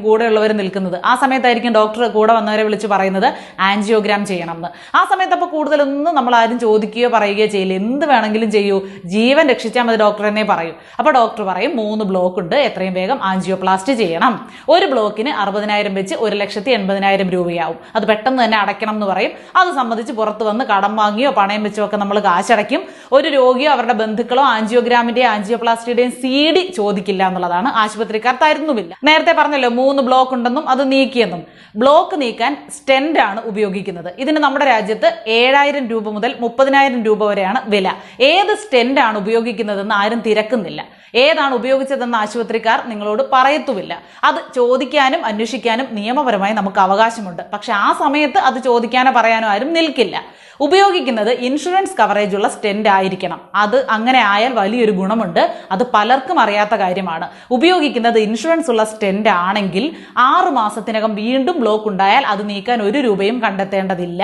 കൂടെയുള്ളവർ നിൽക്കുന്നത്. ആ സമയത്തായിരിക്കും ഡോക്ടർ കൂടെ വന്നവരെ വിളിച്ച് പറയുന്നത് ആൻജിയോഗ്രാം ചെയ്യണം എന്ന്. ആ സമയത്ത് അപ്പോൾ കൂടുതലൊന്നും നമ്മൾ ആരും ചോദിക്കുകയോ പറയുകയോ ചെയ്യില്ല. എന്ത് വേണമെങ്കിലും ചെയ്യൂ, ജീവൻ രക്ഷിച്ചാൽ മതി ഡോക്ടർ എന്നേ പറയൂ. അപ്പോൾ ഡോക്ടർ പറയും 3 ബ്ലോക്ക് ഉണ്ട്, എത്രയും വേഗം ആൻജിയോപ്ലാസ്റ്റ് ചെയ്യണം. ഒരു ബ്ലോക്കിന് 60,000 വെച്ച് 1,80,000 രൂപയാവും. അത് പെട്ടെന്ന് തന്നെ അടയ്ക്കണം എന്ന് പറയും. അത് സംബന്ധിച്ച് പുറത്ത് വന്ന് കടം വാങ്ങിയോ പണയം വെച്ചോ ഒക്കെ നമ്മൾ കാശടയ്ക്കും. ഒരു രോഗിയോ അവരുടെ ബന്ധുക്കളോ ആൻജിയോഗ്രാമിന്റെയും ആൻജിയോപ്ലാസ്റ്റിയുടെയും CD ചോദിക്കില്ല എന്നുള്ളതാണ്. ആശുപത്രിക്കാർ തരുന്നുമില്ല. നേരത്തെ പറഞ്ഞല്ലോ 3 ബ്ലോക്ക് ഉണ്ടെന്നും അത് നീക്കിയെന്നും. ബ്ലോക്ക് നീക്കാൻ സ്റ്റെന്റ് ആണ് ഉപയോഗിക്കുന്നത്. ഇതിന് നമ്മുടെ രാജ്യത്ത് 7,000 രൂപ മുതൽ 30,000 രൂപ വരെയാണ് വില. ഏത് സ്റ്റെന്റ് ആണ് ഉപയോഗിക്കുന്നതെന്ന് ആരും തിരക്കുന്നില്ല. ഏതാണ് ഉപയോഗിച്ചതെന്ന് ആശുപത്രിക്കാർ നിങ്ങളോട് പറയത്തുമില്ല. അത് ചോദിക്കാനും അന്വേഷിക്കാനും നിയമപരമായി നമുക്ക് അവകാശമുണ്ട്. പക്ഷെ ആ സമയത്ത് അത് ചോദിക്കാനോ പറയാനോ ആരും നിൽക്കില്ല. ഉപയോഗിക്കുന്നത് ഇൻഷുറൻസ് കവറേജ് ഉള്ള സ്റ്റെന്റ് ആയിരിക്കണം. അത് അങ്ങനെ ആയാൽ വലിയൊരു ഗുണമുണ്ട്. അത് പലർക്കും അറിയാത്ത കാര്യമാണ്. ഉപയോഗിക്കുന്നത് ഇൻഷുറൻസ് ഉള്ള സ്റ്റെന്റ് ആണെങ്കിൽ 6 മാസത്തിനകം വീണ്ടും ബ്ലോക്ക് ഉണ്ടായാൽ അത് നീക്കാൻ 1 രൂപയും കണ്ടെത്തേണ്ടതില്ല.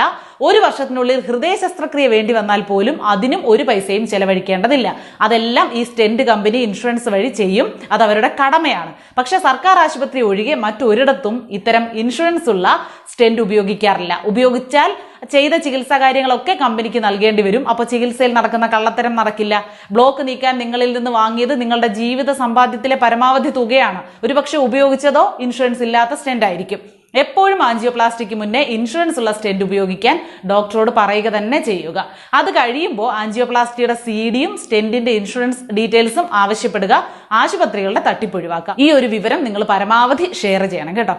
1 വർഷത്തിനുള്ളിൽ ഹൃദയ ശസ്ത്രക്രിയ വേണ്ടി വന്നാൽ പോലും അതിനും 1 പൈസയും ചെലവഴിക്കേണ്ടതില്ല. അതെല്ലാം ഈ സ്റ്റെന്റ് കമ്പനി ഇൻഷുറൻസ് വഴി ചെയ്യും. അത് അവരുടെ കടമയാണ്. പക്ഷെ സർക്കാർ ആശുപത്രി ഒഴികെ മറ്റൊരിടത്തും ഇത്തരം ഇൻഷുറൻസ് ഉള്ള സ്റ്റെന്റ് ഉപയോഗിക്കാറില്ല. ഉപയോഗിച്ചാൽ ചെയ്ത ചികിത്സാ കാര്യങ്ങളൊക്കെ കമ്പനിക്ക് നൽകേണ്ടി വരും. അപ്പോൾ ചികിത്സയിൽ നടക്കുന്ന കള്ളത്തരം നടക്കില്ല. ബ്ലോക്ക് നീക്കാൻ നിങ്ങളിൽ നിന്ന് വാങ്ങിയത് നിങ്ങളുടെ ജീവിത സമ്പാദ്യത്തിലെ പരമാവധി തുകയാണ്. ഒരുപക്ഷെ ഉപയോഗിച്ചതോ ഇൻഷുറൻസ് ഇല്ലാത്ത സ്റ്റെന്റ് ആയിരിക്കും. എപ്പോഴും ആൻജിയോപ്ലാസ്റ്റിക്ക് മുന്നേ ഇൻഷുറൻസ് ഉള്ള സ്റ്റെന്റ് ഉപയോഗിക്കാൻ ഡോക്ടറോട് പറയുക തന്നെ ചെയ്യുക. അത് കഴിയുമ്പോൾ ആൻജിയോപ്ലാസ്റ്റിയുടെ CDയും സ്റ്റെന്റിന്റെ ഇൻഷുറൻസ് ഡീറ്റെയിൽസും ആവശ്യപ്പെടുക. ആശുപത്രികളുടെ തട്ടിപ്പൊഴിവാക്കുക. ഈ ഒരു വിവരം നിങ്ങൾ പരമാവധി ഷെയർ ചെയ്യണം കേട്ടോ.